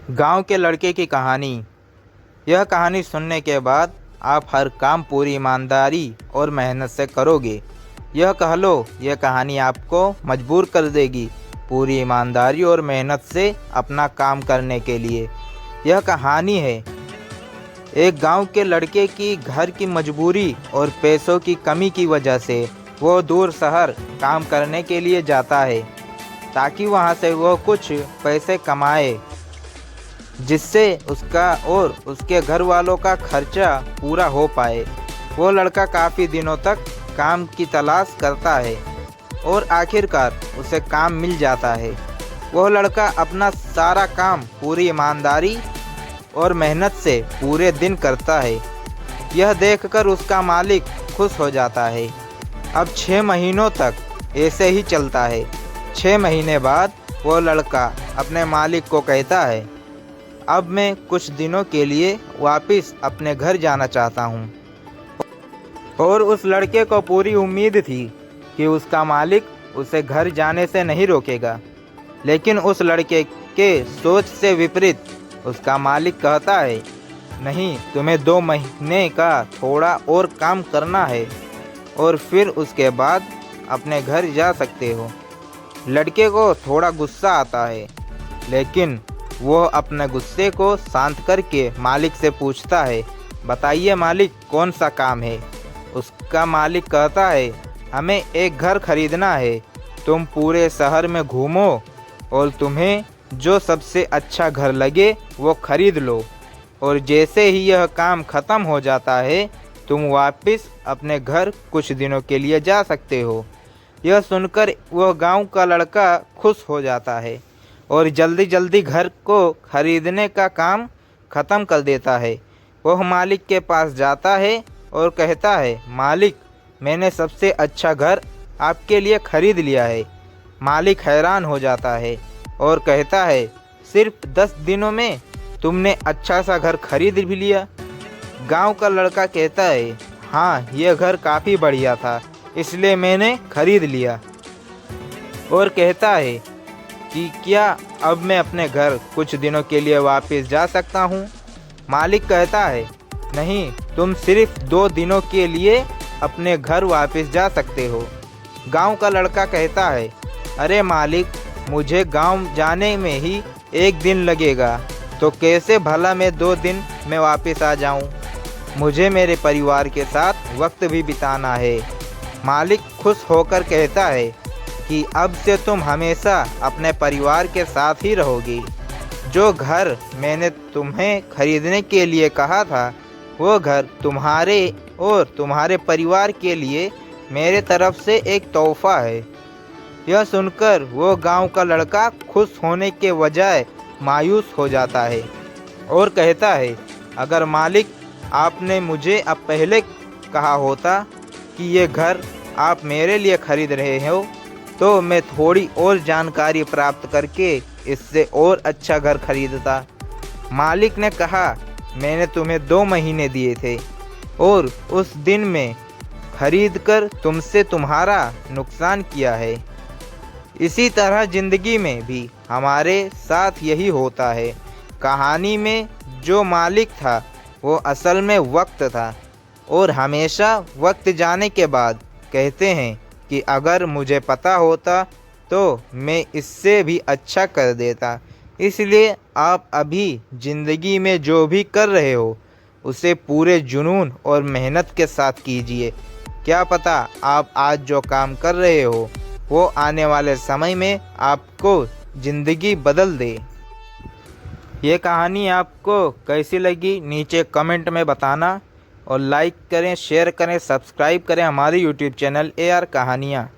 गांव के लड़के की कहानी। यह कहानी सुनने के बाद आप हर काम पूरी ईमानदारी और मेहनत से करोगे। यह कह लो, यह कहानी आपको मजबूर कर देगी पूरी ईमानदारी और मेहनत से अपना काम करने के लिए। यह कहानी है एक गांव के लड़के की। घर की मजबूरी और पैसों की कमी की वजह से वो दूर शहर काम करने के लिए जाता है ताकि वहां से वो कुछ पैसे कमाए, जिससे उसका और उसके घर वालों का खर्चा पूरा हो पाए। वो लड़का काफ़ी दिनों तक काम की तलाश करता है और आखिरकार उसे काम मिल जाता है। वह लड़का अपना सारा काम पूरी ईमानदारी और मेहनत से पूरे दिन करता है। यह देखकर उसका मालिक खुश हो जाता है। अब 6 महीनों तक ऐसे ही चलता है। 6 महीने बाद वो लड़का अपने मालिक को कहता है, अब मैं कुछ दिनों के लिए वापस अपने घर जाना चाहता हूँ। और उस लड़के को पूरी उम्मीद थी कि उसका मालिक उसे घर जाने से नहीं रोकेगा। लेकिन उस लड़के के सोच से विपरीत उसका मालिक कहता है, नहीं, तुम्हें 2 महीने का थोड़ा और काम करना है और फिर उसके बाद अपने घर जा सकते हो। लड़के को थोड़ा गुस्सा आता है, लेकिन वो अपने गुस्से को शांत करके मालिक से पूछता है, बताइए मालिक, कौन सा काम है। उसका मालिक कहता है, हमें एक घर खरीदना है। तुम पूरे शहर में घूमो और तुम्हें जो सबसे अच्छा घर लगे वो खरीद लो, और जैसे ही यह काम ख़त्म हो जाता है तुम वापस अपने घर कुछ दिनों के लिए जा सकते हो। यह सुनकर वह गांव का लड़का खुश हो जाता है और जल्दी जल्दी घर को खरीदने का काम ख़त्म कर देता है। वह मालिक के पास जाता है और कहता है, मालिक, मैंने सबसे अच्छा घर आपके लिए खरीद लिया है। मालिक हैरान हो जाता है और कहता है, सिर्फ 10 दिनों में तुमने अच्छा सा घर खरीद भी लिया। गांव का लड़का कहता है, हाँ, यह घर काफ़ी बढ़िया था, इसलिए मैंने खरीद लिया। और कहता है कि क्या अब मैं अपने घर कुछ दिनों के लिए वापस जा सकता हूँ। मालिक कहता है, नहीं, तुम सिर्फ 2 दिनों के लिए अपने घर वापस जा सकते हो। गांव का लड़का कहता है, अरे मालिक, मुझे गांव जाने में ही 1 दिन लगेगा, तो कैसे भला मैं 2 दिन में वापस आ जाऊं। मुझे मेरे परिवार के साथ वक्त भी बिताना है। मालिक खुश होकर कहता है कि अब से तुम हमेशा अपने परिवार के साथ ही रहोगी। जो घर मैंने तुम्हें खरीदने के लिए कहा था, वो घर तुम्हारे और तुम्हारे परिवार के लिए मेरे तरफ से एक तोहफा है। यह सुनकर वो गांव का लड़का खुश होने के बजाय मायूस हो जाता है और कहता है, अगर मालिक, आपने मुझे अब पहले कहा होता कि ये घर आप मेरे लिए खरीद रहे हो, तो मैं थोड़ी और जानकारी प्राप्त करके इससे और अच्छा घर खरीदता। मालिक ने कहा, मैंने तुम्हें 2 महीने दिए थे और उस दिन में खरीदकर तुमसे तुम्हारा नुकसान किया है। इसी तरह ज़िंदगी में भी हमारे साथ यही होता है। कहानी में जो मालिक था वो असल में वक्त था, और हमेशा वक्त जाने के बाद कहते हैं कि अगर मुझे पता होता तो मैं इससे भी अच्छा कर देता। इसलिए आप अभी ज़िंदगी में जो भी कर रहे हो उसे पूरे जुनून और मेहनत के साथ कीजिए। क्या पता आप आज जो काम कर रहे हो वो आने वाले समय में आपको ज़िंदगी बदल दे। ये कहानी आपको कैसी लगी नीचे कमेंट में बताना, और लाइक करें, शेयर करें, सब्सक्राइब करें हमारी यूट्यूब चैनल AR कहानियाँ।